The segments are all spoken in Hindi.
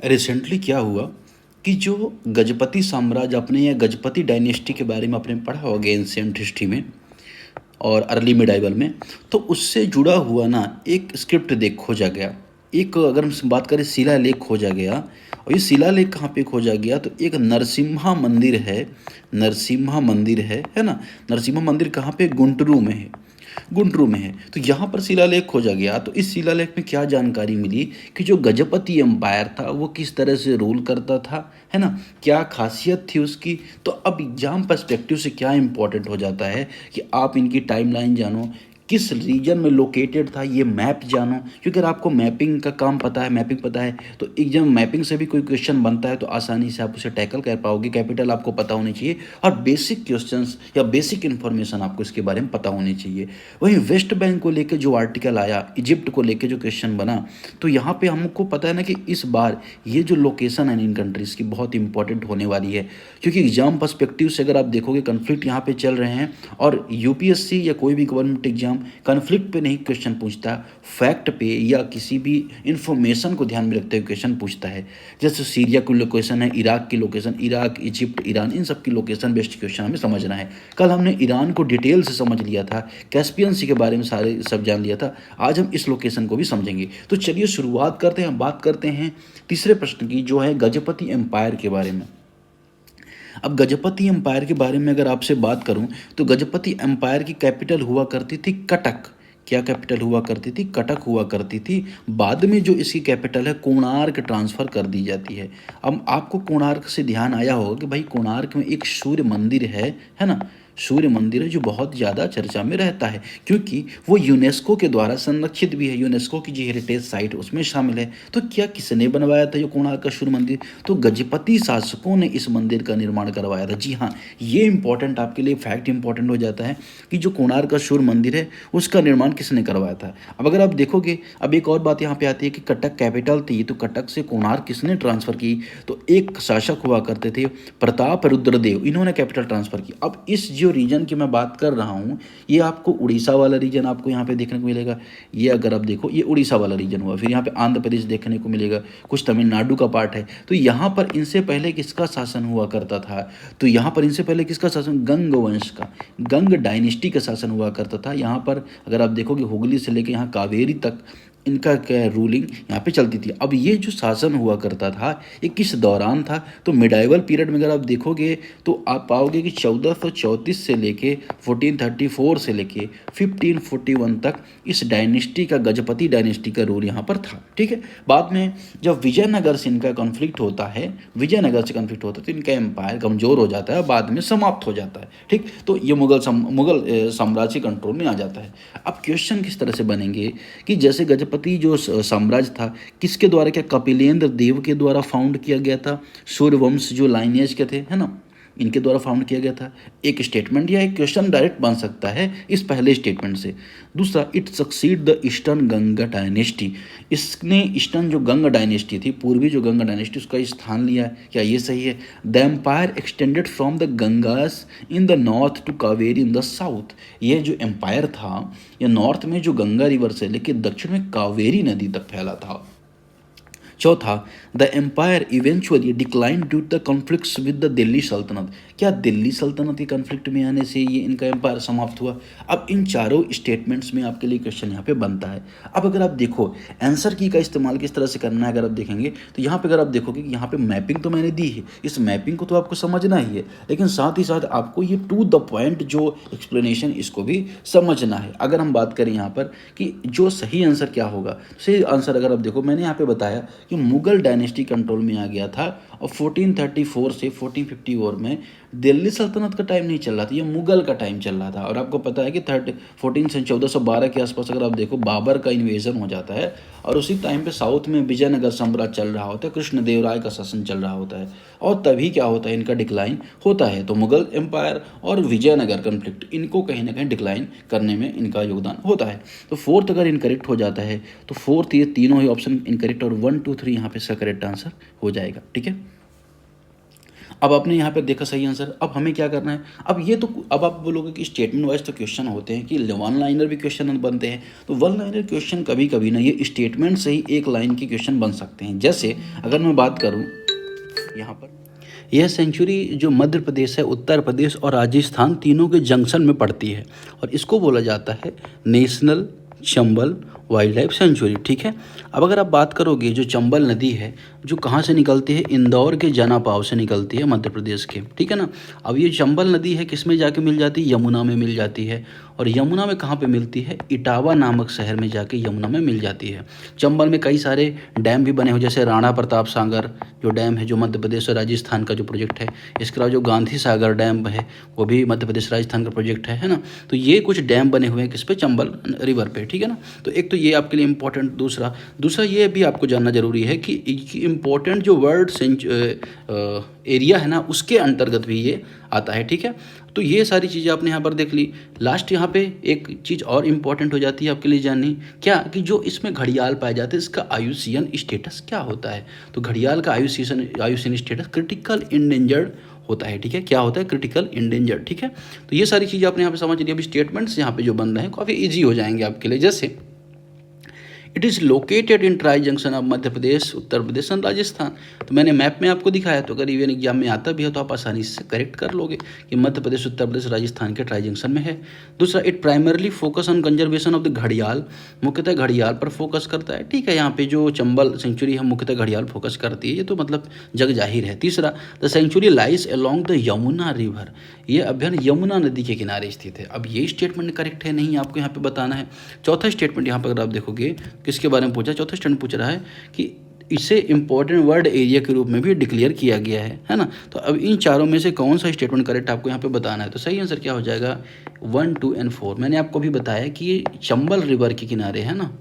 रिसेंटली क्या हुआ कि जो गजपति साम्राज्य आपने या गजपति डायनेस्टी के बारे में आपने पढ़ा होगा एंशिएंट हिस्ट्री में और अर्ली मिडाइवल में, तो उससे जुड़ा हुआ ना एक स्क्रिप्ट देख खोजा गया। एक अगर हम बात करें शिलालेख खोजा गया, और ये शिलालेख कहाँ पे खोजा गया, तो एक नरसिम्हा मंदिर है। नरसिम्हा मंदिर है ना। नरसिम्हा मंदिर कहाँ पे, गुंटूरू में है। गुंटूरू में है। तो यहाँ पर शिलालेख खोजा गया, तो इस शिलालेख में क्या जानकारी मिली कि जो गजपति एम्पायर था वो किस तरह से रूल करता था, है ना, क्या खासियत थी उसकी। तो अब एग्जाम पर्सपेक्टिव से क्या इंपॉर्टेंट हो जाता है कि आप इनकी टाइमलाइन जानो, किस रीजन में लोकेटेड था ये मैप जानो, क्योंकि अगर आपको मैपिंग का काम पता है, मैपिंग पता है, तो एग्जाम मैपिंग से भी कोई क्वेश्चन बनता है तो आसानी से आप उसे टैकल कर पाओगे। कैपिटल आपको पता होनी चाहिए और बेसिक क्वेश्चंस या बेसिक इन्फॉर्मेशन आपको इसके बारे में पता होनी चाहिए। वहीं वेस्ट बैंक को लेकर जो आर्टिकल आया, इजिप्ट को लेकर जो क्वेश्चन बना, तो यहाँ पे हमको पता है ना कि इस बार ये जो लोकेशन है इन कंट्रीज़ की बहुत इंपॉर्टेंट होने वाली है, क्योंकि एग्जाम पर्सपेक्टिव से अगर आप देखोगे कन्फ्लिक्ट यहाँ पे चल रहे हैं, और यूपीएससी या कोई भी गवर्नमेंट एग्जाम कन्फ्लिक्ट पे नहीं क्वेश्चन पूछता, फैक्ट पे या किसी भी इंफॉर्मेशन को ध्यान में रखते हुए क्वेश्चन पूछता है। जैसे सीरिया की लोकेशन है, इराक की लोकेशन, इराक, इजिप्ट, ईरान, इन सब की लोकेशन बेस्ड क्वेश्चन हमें समझना है। कल हमने ईरान को डिटेल से समझ लिया था, कैस्पियन सी के बारे में सारे सब जान लिया था। आज हम इस लोकेशन को भी समझेंगे। तो चलिए शुरुआत करते हैं, बात करते हैं तीसरे प्रश्न की, जो है गजपति एम्पायर के बारे में। अब गजपति एम्पायर के बारे में अगर आपसे बात करूं, तो गजपति एम्पायर की कैपिटल हुआ करती थी कटक। क्या कैपिटल हुआ करती थी, कटक हुआ करती थी। बाद में जो इसकी कैपिटल है कोणार्क ट्रांसफ़र कर दी जाती है। अब आपको कोणार्क से ध्यान आया होगा कि भाई कोणार्क में एक सूर्य मंदिर है ना। सूर्य मंदिर है जो बहुत ज़्यादा चर्चा में रहता है, क्योंकि वो यूनेस्को के द्वारा संरक्षित भी है। यूनेस्को की जो हेरिटेज साइट उसमें शामिल है। तो क्या किसने बनवाया था ये कोणार्क का सूर्य मंदिर, तो गजपति शासकों ने इस मंदिर का निर्माण करवाया था। जी हाँ, ये इंपॉर्टेंट आपके लिए फैक्ट इंपॉर्टेंट हो जाता है कि जो कोणार्क का सूर्य मंदिर है उसका निर्माण किसने करवाया था। अब अगर आप देखोगे, अब एक और बात यहाँ पे आती है कि कटक कैपिटल थी, तो कटक से कोणार्क किसने ट्रांसफ़र की, तो एक शासक हुआ करते थे प्रताप रुद्रदेव, इन्होंने कैपिटल ट्रांसफ़र की। अब इस जो रीजन की मैं बात कर रहा हूँ, ये आपको उड़ीसा वाला रीजन आपको यहाँ पे देखने को मिलेगा। ये अगर आप देखो, ये उड़ीसा वाला रीजन हुआ। फिर यहाँ पे आंध्र प्रदेश देखने को मिलेगा, कुछ तमिलनाडु का पार्ट है। तो यहाँ पर इनसे पहले किसका शासन हुआ करता था, तो यहाँ पर इनसे पहले किसका शासन, गंग वंश का, गंग डायनेस्टी का शासन हुआ करता था। यहाँ पर अगर आप देखोगे हुगली से लेकर यहाँ कावेरी तक इनका क्या रूलिंग यहाँ पे चलती थी। अब ये जो शासन हुआ करता था ये किस दौरान था, तो मिडाइवल पीरियड में अगर आप देखोगे तो आप पाओगे कि 1434 से लेके 1434 से लेके 1541 तक इस डायनेस्टी का, गजपति डायनेस्टी का रूल यहाँ पर था। ठीक है। बाद में जब विजयनगर से इनका कॉन्फ्लिक्ट होता है, विजयनगर से कॉन्फ्लिक्ट होता है, तो इनका एम्पायर कमज़ोर हो जाता है, बाद में समाप्त हो जाता है। ठीक, तो ये मुगल साम्राज्य कंट्रोल में आ जाता है। अब क्वेश्चन किस तरह से बनेंगे कि जैसे गजपति जो साम्राज्य था किसके द्वारा, क्या कपिलेंद्र देव के द्वारा फाउंड किया गया था, सूर्यवंश जो लाइनेज के थे, है ना, इनके द्वारा फाउंड किया गया था। एक स्टेटमेंट या एक क्वेश्चन डायरेक्ट बन सकता है इस पहले स्टेटमेंट से। दूसरा, it succeed the eastern Ganga dynasty, इसने ईस्टर्न जो गंगा डायनेस्टी थी, पूर्वी जो गंगा डायनेस्टी, उसका स्थान लिया है। क्या ये सही है। The empire extended from the Gangas in the north to Kaveri in the south, ये जो एम्पायर था ये नॉर्थ में जो गंगा रिवर से लेकर दक्षिण में कावेरी नदी तक फैला था। चौथा, the empire eventually decline due the conflicts with the Delhi sultanate, क्या दिल्ली सल्तनत के कॉन्फ्लिक्ट में आने से ये इनका एम्पायर समाप्त हुआ। अब इन चारों स्टेटमेंट्स में आपके लिए क्वेश्चन यहाँ पे बनता है। अब अगर आप देखो आंसर की का इस्तेमाल किस तरह से करना है, अगर आप देखेंगे तो यहाँ पे अगर आप देखोगे कि यहाँ पे मैपिंग तो मैंने दी है, इस मैपिंग को तो आपको समझना ही है, लेकिन साथ ही साथ आपको ये टू द पॉइंट जो एक्सप्लेनेशन इसको भी समझना है। अगर हम बात करें यहाँ पर कि जो सही आंसर क्या होगा, सही आंसर अगर आप देखो, मैंने यहाँ पे बताया कि मुगल डायनेस्टी कंट्रोल में आ गया था, और 1434 से 1454 में दिल्ली सल्तनत का टाइम नहीं चल रहा था, ये मुगल का टाइम चल रहा था। और आपको पता है कि 1412 के आसपास अगर आप देखो बाबर का इन्वेजन हो जाता है, और उसी टाइम पे साउथ में विजयनगर साम्राज्य चल रहा होता है, कृष्णदेवराय का शासन चल रहा होता है, और तभी क्या होता है, इनका डिक्लाइन होता है। तो मुगल एम्पायर और विजयनगर कन्फ्लिक्ट, इनको कहीं ना कहीं डिक्लाइन करने में इनका योगदान होता है। तो फोर्थ अगर इनकरेक्ट हो जाता है तो फोर्थ, ये तीनों ही ऑप्शन इनकरेक्ट, और 1 2 3 यहाँ पे इसका करेक्ट आंसर हो जाएगा। ठीक है। अब आपने यहाँ पर देखा सही आंसर। अब हमें क्या करना है, अब ये तो अब आप बोलोगे कि स्टेटमेंट वाइज तो क्वेश्चन होते हैं कि वन लाइनर भी क्वेश्चन बनते हैं, तो वन लाइनर क्वेश्चन कभी कभी ना ये स्टेटमेंट से ही एक लाइन के क्वेश्चन बन सकते हैं। जैसे अगर मैं बात करूँ यहाँ पर, यह सेंचुरी जो मध्य प्रदेश है, उत्तर प्रदेश और राजस्थान तीनों के जंक्शन में पड़ती है और इसको बोला जाता है national Chambal wild life sanctuary. ठीक है। अब अगर आप बात करोगे, जो चंबल नदी है जो कहाँ से निकलती है, इंदौर के जनापाव से निकलती है मध्य प्रदेश के। ठीक है ना। अब ये चंबल नदी है किस में जाके मिल जाती है, यमुना में मिल जाती है। और यमुना में कहाँ पे मिलती है, इटावा नामक शहर में जाके यमुना में मिल जाती है। चंबल में कई सारे डैम भी बने हुए, जैसे राणा प्रताप सागर जो डैम है जो मध्य प्रदेश और राजस्थान का जो प्रोजेक्ट है। इसके अलावा जो गांधी सागर डैम है वो भी मध्य प्रदेश राजस्थान का प्रोजेक्ट है ना। तो ये कुछ डैम बने हुए हैं किस पे, चंबल रिवर पे। ठीक है ना। तो एक तो ये आपके लिए इम्पोर्टेंट। दूसरा ये भी आपको जानना जरूरी है कि इम्पोर्टेंट जो वर्ल्ड एरिया है ना उसके अंतर्गत भी ये आता है। ठीक है। तो ये सारी चीज़ें आपने यहाँ पर देख ली। लास्ट यहाँ पे एक चीज़ और इम्पॉर्टेंट हो जाती है आपके लिए जाननी, क्या कि जो इसमें घड़ियाल पाए जाते हैं इसका आयुसीएन स्टेटस क्या होता है। तो घड़ियाल का आयुसीएन स्टेटस क्रिटिकल इंडेंजर्ड होता है। ठीक है। क्या होता है, क्रिटिकल इंडेंजर्ड। ठीक है। तो ये सारी चीज़ें आपने यहाँ पे समझ ली। अभी स्टेटमेंट्स यहाँ पे जो बन रहे हैं काफ़ी ईजी हो जाएंगे आपके लिए। जैसे it is located in tri junction of Madhya Pradesh, Uttar Pradesh and Rajasthan. तो मैंने मैप में आपको दिखाया, तो अगर इवन एग्जाम में आता भी है तो आप आसानी से करेक्ट कर लोगे कि मध्य प्रदेश, उत्तर प्रदेश, राजस्थान के ट्राई जंक्शन में है। दूसरा, it primarily focus on conservation of the घड़ियाल, मुख्यतः घड़ियाल पर फोकस करता है। ठीक है। यहाँ पे जो चंबल सेंचुरी है मुख्यतः घड़ियाल फोकस करती है, ये तो मतलब जग जाहिर है। तीसरा, the sanctuary lies along the Yamuna river, ये अभ्यारण्य यमुना नदी के किनारे स्थित है। अब ये स्टेटमेंट करेक्ट है नहीं, आपको यहाँ पे बताना है। चौथा स्टेटमेंट यहाँ पर अगर आप देखोगे किसके बारे में पूछा, चौथा स्टेटमेंट पूछ रहा है कि इसे इंपॉर्टेंट वर्ल्ड एरिया के रूप में भी डिक्लेयर किया गया है ना। तो अब इन चारों में से कौन सा स्टेटमेंट करेक्ट आपको यहाँ पे बताना है। तो सही आंसर क्या हो जाएगा, 1, 2 और 4। मैंने आपको भी बताया कि ये चंबल रिवर के किनारे है ना।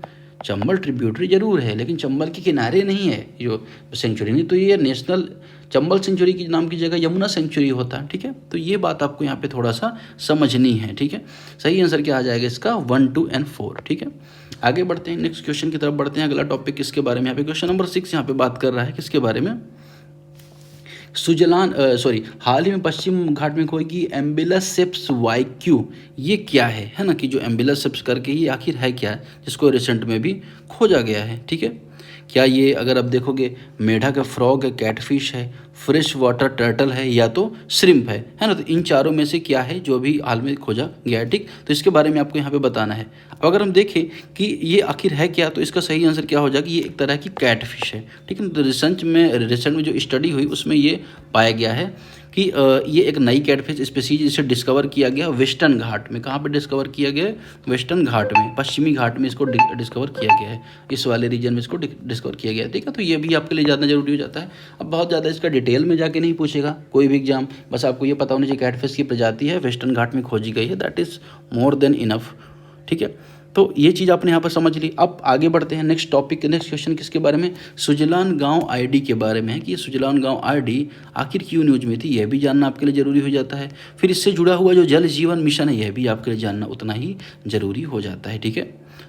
चंबल ट्रिब्यूटरी जरूर है लेकिन चंबल के किनारे नहीं है जो सेंचुरी, नहीं तो ये नेशनल चंबल सेंचुरी की नाम की जगह यमुना सेंचुरी होता है। ठीक है। तो ये बात आपको यहाँ पे थोड़ा सा समझनी है। ठीक है। सही आंसर क्या आ जाएगा इसका, 1, 2 और 4। ठीक है। आगे बढ़ते हैं, नेक्स्ट क्वेश्चन की तरफ बढ़ते हैं। अगला टॉपिक किसके बारे में, यहाँ पे क्वेश्चन नंबर 6 यहाँ पे बात कर रहा है किसके बारे में, हाल ही में पश्चिम घाट में खोई गई एम्बुलेसेप्स वाइक्यू, ये क्या है ना, कि जो एम्बुलेसेप्स करके ये आखिर है क्या है, जिसको रिसेंट में भी खोजा गया है। ठीक है। क्या ये अगर आप देखोगे मेढक का फ्रॉग है, कैटफिश है, फ्रेश वाटर टर्टल है या तो श्रिम्प है ना। तो इन चारों में से क्या है जो अभी हाल में खोजा गया है। ठीक। तो इसके बारे में आपको यहाँ पे बताना है। अब अगर हम देखें कि ये आखिर है क्या, तो इसका सही आंसर क्या हो जाएगा, ये एक तरह की कैटफिश है। ठीक है। तो रिसेंट में जो स्टडी हुई उसमें ये पाया गया है कि ये एक नई कैटफिश स्पीसीज इसे डिस्कवर किया गया वेस्टर्न घाट में। कहाँ पे डिस्कवर किया गया है, वेस्टर्न घाट में, पश्चिमी घाट में इसको डिस्कवर किया गया है, इस वाले रीजन में इसको डिस्कवर किया गया है। ठीक है। तो ये भी आपके लिए जानना जरूरी हो जाता है। अब बहुत ज़्यादा इसका डिटेल में जाके नहीं पूछेगा कोई भी एग्जाम, बस आपको ये पता होना चाहिए कैटफिश की प्रजाति है, वेस्टर्न घाट में खोजी गई है, that is more than enough. ठीक है। तो ये चीज़ आपने यहाँ पर समझ ली। अब आगे बढ़ते हैं नेक्स्ट टॉपिक, नेक्स्ट क्वेश्चन किसके बारे में, सुजलान गांव आईडी के बारे में है कि ये सुजलान गांव आईडी आखिर क्यों न्यूज में थी, यह भी जानना आपके लिए ज़रूरी हो जाता है। फिर इससे जुड़ा हुआ जो जल जीवन मिशन है यह भी आपके लिए जानना उतना ही ज़रूरी हो जाता है। ठीक है।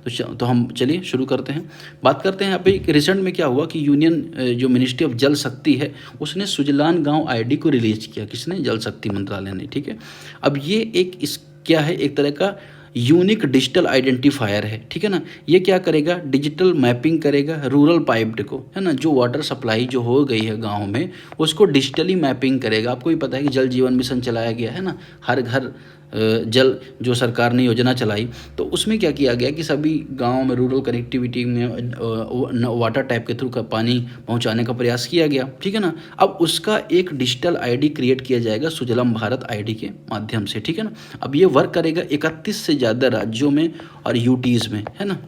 तो हम चलिए शुरू करते हैं। बात करते हैं यहाँ पे रिसेंट में क्या हुआ कि यूनियन जो मिनिस्ट्री ऑफ जल शक्ति है उसने सुजलान गांव आईडी को रिलीज किया, किसने, जल शक्ति मंत्रालय ने। ठीक है। अब ये एक क्या है, एक तरह का यूनिक डिजिटल आइडेंटिफायर है। ठीक है ना। ये क्या करेगा, डिजिटल मैपिंग करेगा रूरल पाइप्ड को, है ना, जो वाटर सप्लाई जो हो गई है गांव में उसको डिजिटली मैपिंग करेगा। आपको भी पता है कि जल जीवन मिशन चलाया गया है ना, हर घर जल जो सरकार ने योजना चलाई, तो उसमें क्या किया गया कि सभी गांव में रूरल कनेक्टिविटी में वाटर टैप के थ्रू पानी पहुंचाने का प्रयास किया गया। ठीक है ना। अब उसका एक डिजिटल आईडी क्रिएट किया जाएगा सुजलाम भारत आईडी के माध्यम से। ठीक है ना। अब ये वर्क करेगा 31 से ज़्यादा राज्यों में और यूटीज़ में, है ना।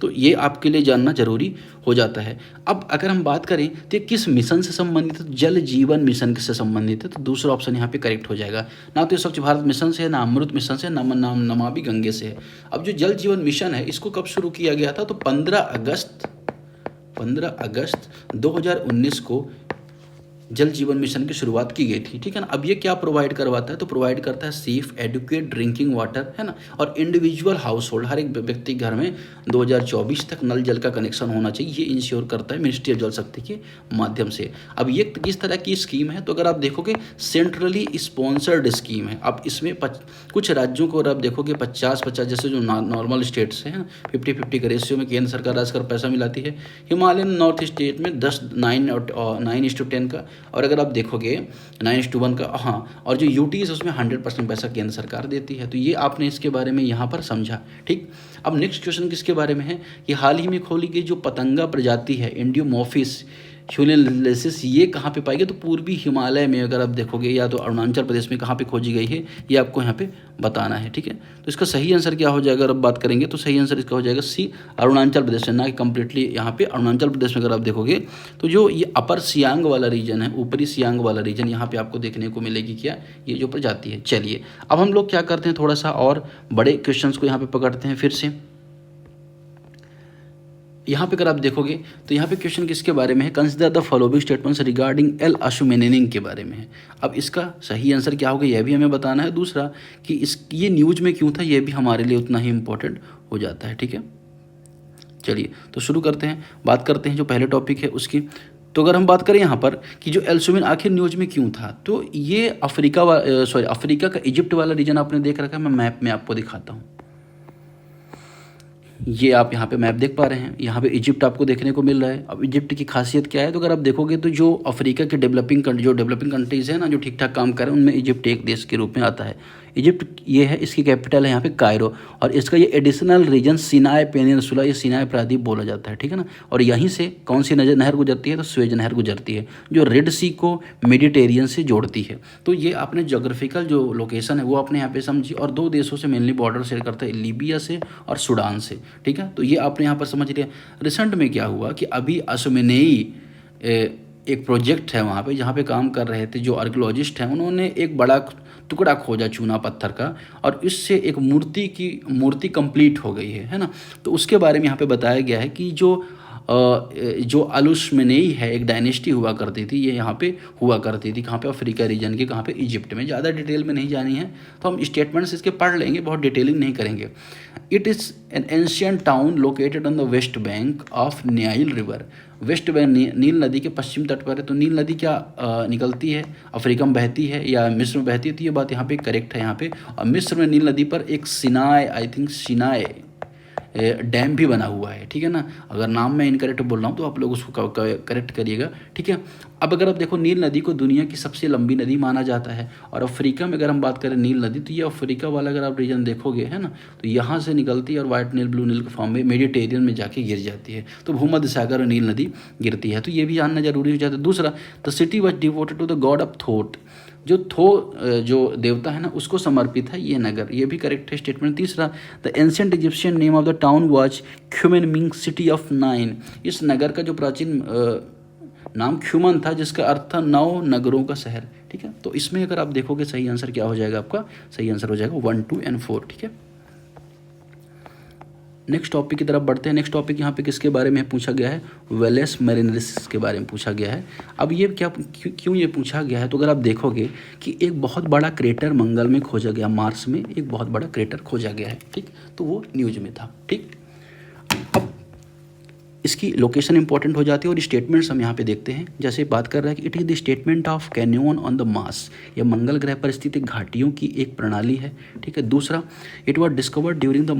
तो ये आपके लिए जानना जरूरी हो जाता है। अब अगर हम बात करें तो ये किस मिशन से संबंधित है, तो जल जीवन मिशन से संबंधित है। तो दूसरा ऑप्शन यहाँ पे करेक्ट हो जाएगा। ना तो स्वच्छ भारत मिशन से है, ना अमृत मिशन से, ना नमामि गंगे से है। अब जो जल जीवन मिशन है इसको कब शुरू किया गया था, तो 15 अगस्त 2019 को जल जीवन मिशन की शुरुआत की गई थी, ठीक है ना। अब ये क्या प्रोवाइड करवाता है, तो प्रोवाइड करता है सेफ एडुकेट ड्रिंकिंग वाटर, है ना, और इंडिविजुअल हाउस होल्ड, हर एक व्यक्ति घर में 2024 तक नल जल का कनेक्शन होना चाहिए, ये इंश्योर करता है मिनिस्ट्री ऑफ जल शक्ति के माध्यम से। अब ये किस तरह की स्कीम है, तो अगर आप देखोगे सेंट्रली स्पॉन्सर्ड स्कीम है। अब इसमें कुछ राज्यों को अगर आप देखोगे 50-50 जैसे जो नॉर्मल स्टेट्स हैं 50-50 के रेशियो में केंद्र सरकार राज्य सरकार पैसा मिलाती है। हिमालयन नॉर्थ स्टेट में 9:10 का, और अगर आप देखोगे 9:1 का, हाँ, और जो यूटी है उसमें 100% पैसा केंद्र सरकार देती है। तो ये आपने इसके बारे में यहाँ पर समझा, ठीक। अब नेक्स्ट क्वेश्चन किसके बारे में है, कि हाल ही में खोली गई जो पतंगा प्रजाति है इंडियोमॉर्फिस ह्यूलेंसिस, ये कहाँ पे पाई गई, तो पूर्वी हिमालय में अगर आप देखोगे, या तो अरुणाचल प्रदेश में कहाँ पे खोजी गई है, ये आपको यहाँ पे बताना है, ठीक है। तो इसका सही आंसर क्या हो जाएगा, अगर आप बात करेंगे तो सही आंसर इसका हो जाएगा सी, अरुणाचल प्रदेश है, ना कि कम्प्लीटली यहाँ पे अरुणाचल प्रदेश में अगर आप देखोगे तो जो ये अपर सियांग वाला रीजन है, ऊपरी सियांग वाला रीजन, यहाँ पे आपको देखने को मिलेगी क्या, ये जो प्रजाति है। चलिए अब हम लोग क्या करते हैं, थोड़ा सा और बड़े क्वेश्चंस को यहाँ पे पकड़ते हैं फिर से। यहाँ पे अगर आप देखोगे तो यहाँ पे क्वेश्चन किसके बारे में है, consider the following statements regarding El Ashmunein के बारे में है। अब इसका सही आंसर क्या होगा, यह भी हमें बताना है। दूसरा कि ये न्यूज़ में क्यों था, यह भी हमारे लिए उतना ही इम्पोर्टेंट हो जाता है, ठीक है। चलिए तो शुरू करते हैं, बात करते हैं जो पहले टॉपिक है उसकी। तो अगर हम बात करें यहाँ पर कि जो एल्सुमिन आखिर न्यूज़ में क्यों था, तो ये अफ्रीका का इजिप्ट वाला रीजन आपने देख रखा है। मैं मैप में आपको दिखाता हूँ, ये आप यहाँ पे मैप देख पा रहे हैं, यहाँ पे इजिप्ट आपको देखने को मिल रहा है। अब इजिप्ट की खासियत क्या है, तो अगर आप देखोगे तो जो अफ्रीका के डेवलपिंग कंट्रीज़ हैं ना, जो ठीक ठाक काम कर रहे हैं, उनमें इजिप्ट एक देश के रूप में आता है। इजिप्ट ये है, इसकी कैपिटल है यहाँ पे कायरो, और इसका ये एडिशनल रीजन सिनाई पेनिनसुला, ये सिनाई प्रायद्वीप बोला जाता है, ठीक है ना। और यहीं से कौन सी नहर गुजरती है, तो स्वेज नहर गुजरती है, जो रेड सी को मेडिटेरियन से जोड़ती है। तो ये आपने जोग्राफिकल जो लोकेशन है वो आपने यहाँ पे समझी, और दो देशों से मेनली बॉर्डर शेयर करता है, लीबिया से और सूडान से, ठीक है। तो ये आपने यहाँ पर समझ लिया। रिसेंट में क्या हुआ कि अभी असुमेनेई एक प्रोजेक्ट है वहाँ पे, जहाँ पे काम कर रहे थे जो आर्कियोलॉजिस्ट हैं, उन्होंने एक बड़ा टुकड़ा खोजा चूना पत्थर का, और इससे एक मूर्ति कंप्लीट हो गई है ना। तो उसके बारे में यहाँ पे बताया गया है कि जो अलुशमनेई है, एक डायनेस्टी हुआ करती थी, ये यहाँ पे हुआ करती थी, कहाँ पे, अफ्रीका रीजन के, कहाँ पे, इजिप्ट में। ज़्यादा डिटेल में नहीं जानी है तो हम स्टेटमेंट्स इसके पढ़ लेंगे, बहुत डिटेलिंग नहीं करेंगे। It is an ancient town located on the west bank of Nile river. West bank नील नदी के पश्चिम तट पर है। तो नील नदी क्या निकलती है, अफ्रीका में बहती है या मिस्र में बहती है, तो ये बात यहाँ पे करेक्ट है यहाँ पे। और मिस्र में नील नदी पर एक सिनाई डैम भी बना हुआ है, ठीक है ना। अगर नाम मैं इनकरेक्ट बोल रहा हूँ तो आप लोग उसको करेक्ट करिएगा, ठीक है। अब अगर आप देखो, नील नदी को दुनिया की सबसे लंबी नदी माना जाता है, और अफ्रीका में अगर हम बात करें नील नदी, तो ये अफ्रीका वाला अगर आप रीजन देखोगे, है ना, तो यहाँ से निकलती है और वाइट नील, ब्लू नील के फॉर्म में मेडिटेरियन में जाके गिर जाती है। तो भूमध्य सागर और नील नदी गिरती है, तो ये भी जानना जरूरी हो जाता है। दूसरा, the city was devoted to the god of thought, जो देवता है ना, उसको समर्पित है ये नगर, ये भी करेक्ट है स्टेटमेंट। तीसरा, the ancient Egyptian name of the town was Khmun, meaning city of 9। इस नगर का जो प्राचीन नाम ख्यूमन था, जिसका अर्थ था 9 नगरों का शहर, ठीक है। तो इसमें अगर आप देखोगे सही आंसर क्या हो जाएगा आपका, सही आंसर हो जाएगा 1, 2 और 4, ठीक है। नेक्स्ट टॉपिक की तरफ बढ़ते हैं। नेक्स्ट टॉपिक यहाँ पे किसके बारे में पूछा गया है, वेलेस मैरिनरिस के बारे में पूछा गया है। अब ये क्यों ये पूछा गया है, तो अगर आप देखोगे कि एक बहुत बड़ा क्रेटर मंगल में खोजा गया, मार्स में एक बहुत बड़ा क्रेटर खोजा गया है, ठीक। तो वो न्यूज में था, ठीक। अब इसकी लोकेशन इंपॉर्टेंट हो जाती है, और स्टेटमेंट्स हम यहाँ पे देखते हैं। जैसे बात कर रहा है कि it is the statement of canyon on the Mars, यह मंगल ग्रह पर स्थित घाटियों की एक प्रणाली है, ठीक है। दूसरा, it was discovered during the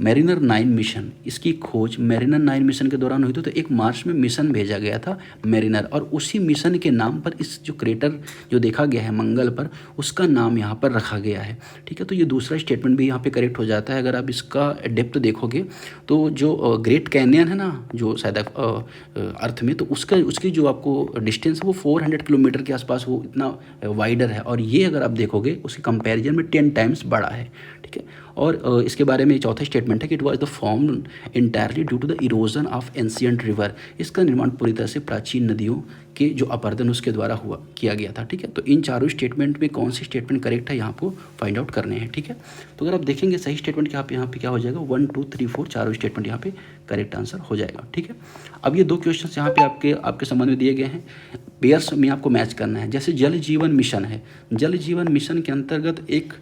mariner 9 mission, इसकी खोज मैरिनर 9 मिशन के दौरान हुई थी। तो एक मार्च में मिशन भेजा गया था मैरिनर, और उसी मिशन के नाम पर इस जो क्रेटर जो देखा गया है मंगल पर, उसका नाम यहाँ पर रखा गया है, ठीक है। तो ये दूसरा स्टेटमेंट भी यहाँ पे करेक्ट हो जाता है। अगर आप इसका डेप्थ देखोगे तो जो ग्रेट कैनियन है ना, जो शायद अर्थ में, तो उसकी जो आपको डिस्टेंस है वो 400 किलोमीटर के आसपास, वो इतना वाइडर है। और ये अगर आप देखोगे उसके कंपैरिजन में 10 टाइम्स बड़ा है, ठीक ठीक है। और इसके बारे में चौथा स्टेटमेंट है कि it was the form entirely due to the erosion of ancient river. इसका निर्माण पूरी तरह से प्राचीन नदियों के जो अपरदन उसके द्वारा किया गया था, ठीक है। तो इन चारों स्टेटमेंट में कौन सी स्टेटमेंट करेक्ट है यहाँ आपको फाइंड आउट करने हैं, ठीक है। तो अगर आप देखेंगे सही स्टेटमेंट यहाँ पे क्या हो जाएगा, 1 2 3 4 चारों स्टेटमेंट यहाँ पे करेक्ट आंसर हो जाएगा, ठीक है। अब ये 2 क्वेश्चन यहाँ पे आपके संबंध में दिए गए हैं, पेयर्स में आपको मैच करना है। जैसे जल जीवन मिशन है, जल जीवन मिशन के अंतर्गत एक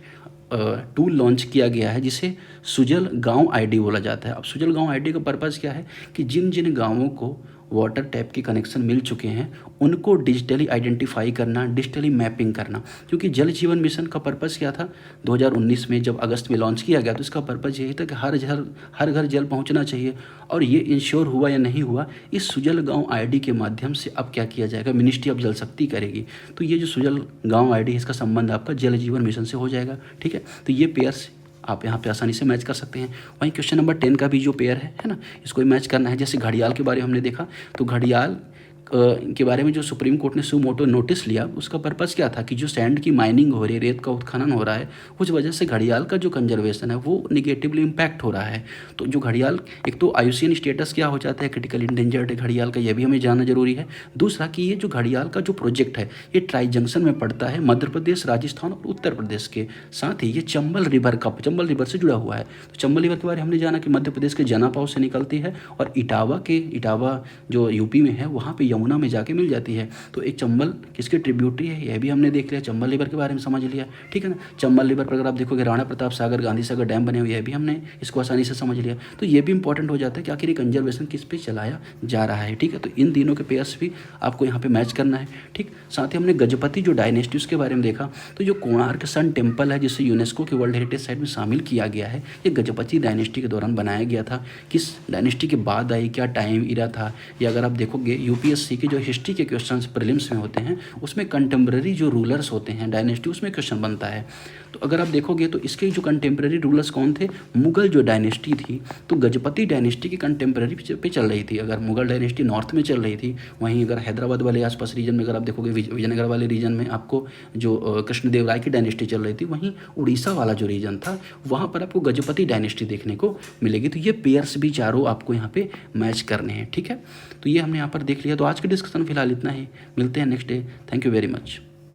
टूल लॉन्च किया गया है जिसे सुजल गांव आईडी बोला जाता है। अब सुजल गांव आईडी का पर्पज़ क्या है कि जिन जिन गांवों को वाटर टैप के कनेक्शन मिल चुके हैं उनको डिजिटली आइडेंटिफाई करना, डिजिटली मैपिंग करना। क्योंकि जल जीवन मिशन का पर्पज़ क्या था, 2019 में जब अगस्त में लॉन्च किया गया तो इसका पर्पज़ यही था कि हर घर जल पहुंचना चाहिए। और ये इंश्योर हुआ या नहीं हुआ, इस सुजल गांव आईडी के माध्यम से अब क्या किया जाएगा, मिनिस्ट्री ऑफ जल शक्ति करेगी। तो ये जो सुजल गांव आईडी है इसका संबंध आपका जल जीवन मिशन से हो जाएगा, ठीक है। तो ये पेयर्स आप यहाँ पे आसानी से मैच कर सकते हैं। वहीं क्वेश्चन नंबर 10 का भी जो पेयर है ना, इसको मैच करना है। जैसे घड़ियाल के बारे में हमने देखा, तो घड़ियाल के बारे में जो सुप्रीम कोर्ट ने सू मोटो नोटिस लिया, उसका पर्पज़ क्या था कि जो सैंड की माइनिंग हो रही है, रेत का उत्खनन हो रहा है, उस वजह से घड़ियाल का जो कंजर्वेशन है वो निगेटिवली इम्पैक्ट हो रहा है। तो जो घड़ियाल, एक तो आईयूसीएन स्टेटस क्या हो जाता है, क्रिटिकल इंडेंजर्ड है घड़ियाल का, यह भी हमें जानना जरूरी है। दूसरा कि ये जो घड़ियाल का जो प्रोजेक्ट है ये ट्राई जंक्शन में पड़ता है, मध्य प्रदेश, राजस्थान और उत्तर प्रदेश के। साथ ही ये चंबल रिवर से जुड़ा हुआ है। तो चंबल रिवर के बारे में हमने जाना कि मध्य प्रदेश के जनापाव से निकलती है और इटावा जो यूपी में है वहाँ पे यमुना में जाके मिल जाती है। तो एक चंबल किसकी ट्रिब्यूटरी है यह भी हमने देख लिया, चंबल रिवर के बारे में समझ लिया, ठीक है ना। चंबल रिवर पर अगर आप देखोगे राणा प्रताप सागर, गांधी सागर डैम बने हुए, यह भी हमने इसको आसानी से समझ लिया। तो ये भी इंपॉर्टेंट हो जाता है कि आखिर ये कंजर्वेशन किस पे चलाया जा रहा है, ठीक है। तो इन तीनों के पेयर्स भी आपको यहाँ पे मैच करना है, ठीक। साथ ही हमने गजपति जो डायनेस्टी उसके बारे में देखा, तो जो कोणार्क सन टेम्पल है जिसे यूनेस्को के वर्ल्ड हेरिटेज साइट में शामिल किया गया है, ये गजपति डायनेस्टी के दौरान बनाया गया था। किस डायनेस्टी के बाद आई, क्या टाइम इरा था, या अगर आप देखोगे यूपीएससी के जो हिस्ट्री के क्वेश्चंस प्रीलिम्स में होते हैं उसमें कंटेम्प्रेरी जो रूलर्स होते हैं डायनेस्टी, उसमें क्वेश्चन बनता है। तो अगर आप देखोगे तो इसके जो कंटेम्प्रेरी रूलर्स कौन थे, मुगल जो डायनेस्टी थी, तो गजपति डायनेस्टी की कंटेम्प्रेरी पे चल रही थी। अगर मुगल डायनेस्टी नॉर्थ में चल रही थी, वहीं अगर हैदराबाद वाले आसपास रीजन में अगर आप देखोगे, विजयनगर वाले रीजन में आपको जो कृष्णदेवराय की डायनेस्टी चल रही थी, वहीं उड़ीसा वाला जो रीजन था वहाँ पर आपको गजपति डायनेस्टी देखने को मिलेगी। तो ये पेयर्स भी चारों आपको यहाँ पे मैच करने हैं, ठीक है। तो ये हमने यहाँ पर देख लिया। तो आज के डिस्कशन फिलहाल इतना ही, मिलते हैं next day. Thank you very much.